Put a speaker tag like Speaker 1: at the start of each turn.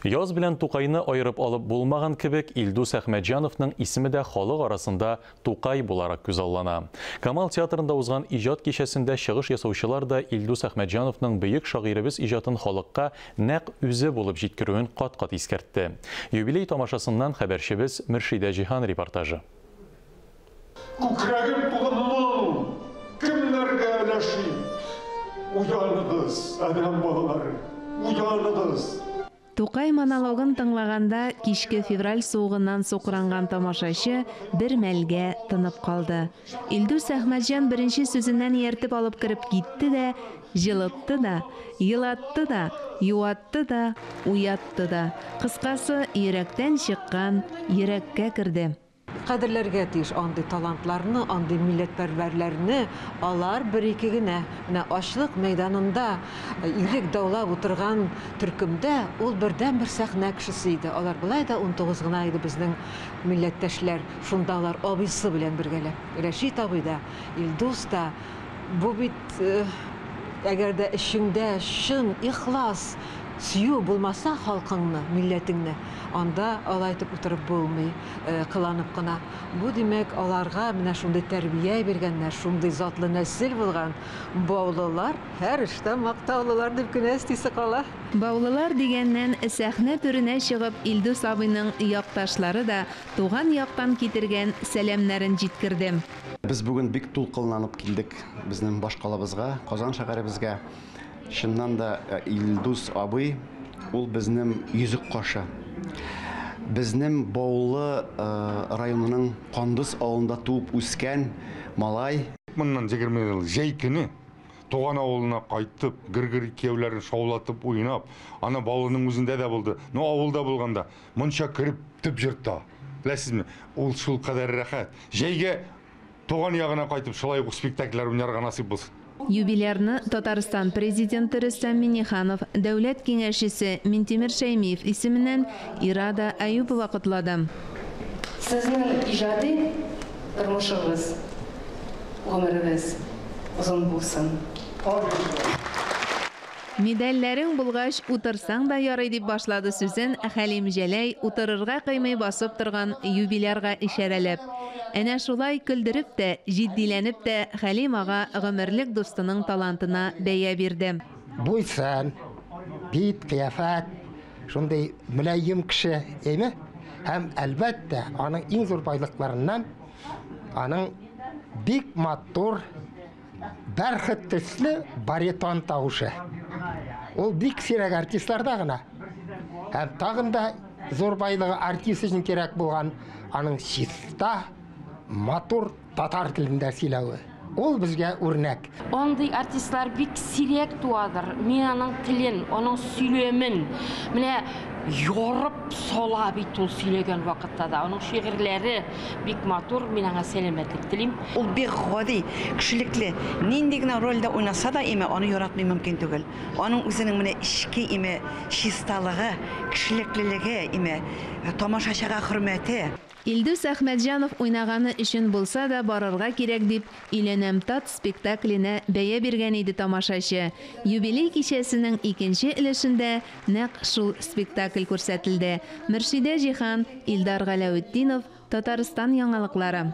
Speaker 1: Яз белән Тукайны айырып алып булмаган кебек, Илдус Әхмәтҗановның исеме дә халык арасында Тукай буларак күзаллана. Камал театрында узган иҗат кичәсендә чыгыш ясаучылар да Илдус Әхмәтҗановның бөек шагыйребез иҗатын халыкка нәкъ үзе булып җиткерүен кат-кат искәртте. Юбилей тамашасыннан хәбәрчебез Мөршидә Җиһан репортажы.
Speaker 2: Күкрәгем булыммау, кемнәргә өләши? Уянығыз, әдәм балалары, уянығыз.
Speaker 3: Тукай монологын тыңлаганда кичке февраль суыгыннан сукранган тамашачы бер мәлгә тынып калды. Илдус Әхмәтҗан беренче сүзеннән ияртеп алып кирип китте дә, җылытты да, елатты да, юатты да, уятты да. Кыскасы, йөрәктән чыккан йөрәккә керде.
Speaker 4: Кадерләргә тиеш андый талантларны, андый милләтпәрвәрләрне алар бер-ике генә ачлык мәйданында ирек даулап утырган төркемдә ул бердән бер сәхнә кешесе иде. Алар булай да 19 гына иде безнең милләттәшләр. Шунда алар абыйсы белән бергәләп. Рәшит абый да, Илдус да. Бу бит әгәр дә эшеңдә шын, ихлас, сөю булмаса халкыңны, милләтеңне, анда алай итеп утырып булмый, кыланып кына. Бу димәк, аларга менә шундый тәрбия биргәннәр, шундый затлы нәсел булган баулылар, һәр эштә мактаулылар дип кенә әстисе кала.
Speaker 3: Баулылар дигәннән сәхнә түренә чыгып, Илдус абыйның якташлары да туган яктан китергән сәламнәрен җиткерде.
Speaker 5: Без бүген бик тулкынланып килдек безнең башкалабызга, Казан шәһәребезгә. Шыннан да Илдус абый, ул безнең йөзек кашы. Безнең Баулы районының Кандыс авылында туып үскән малай.
Speaker 2: Моннан 20 ел җәй туган авылына кайтып, гыр-гыр кияүләрен шаулатып уйнап, аны Баулының үзендә дә булды. Но авылда булганда монча кирип төп җырта. Беләсезме? Ул шул кадәр рәхәт. Җәйгә туган ягына кайтып шулай ук спектакльләр уйнарга насыйп булсын.
Speaker 3: Юбилярны Татарстан президенты Рөстәм Миңнеханов, дәүләт киңәшчесе Минтимер Шәймиев исеменнән Ирада Аюпова котлады.
Speaker 6: Сезнең иҗади тормышыгыз, гомерегез озын булсын.
Speaker 3: Медальләрен булгач утырсаң да ярый дип башлады сүзен Хәлим Җәләй, утырырга кыймый басып торган юбилярга ишарәләп. Әнә шулай көлдереп тә, җитдиләнеп тә Хәлим ага гомерлек дустының талантына бәя бирде.
Speaker 7: Буйсан, бит, кыяфәт, шундый мөлаем кеше, әйме? Һәм әлбәттә, аның иң зур байлыкларыннан аның бик матур, бәрхет төсле баритон тавышы. Ул бик сирәк артистларда гына. Һәм тагын да зур байлыгы артист өчен кирәк булган аның чиста, матур татар телендә сөйләве. Ул безгә үрнәк.
Speaker 6: Андый артистлар бик сирәк туадыр. Мин аның телен, аның сөйләмен, менә yorып сала бит ул сөйләгән вакытта да. Аның шигырьләре бик матур, мин аңа сәламәтлек телим.
Speaker 8: Ул бик гади, кешелекле, нинди генә рольдә уйнаса да име, аны яратмый мөмкин түгел. Аның үзенең менә ички име, чисталыгы, кешелеклелеге име, тамашачыга хөрмәте.
Speaker 3: Илдус Әхмәтҗанов уйнаганы өчен булса да барырга кирәк дип, Иләнәм тат спектакленә бәя биргән иде тамашачы. Юбилей кичәсенең икенче өлешендә нәкъ шул спектакль күрсәтелде. Мөршидә Җиһан, Илдар Галәветдинов, Татарстан яңалыклары.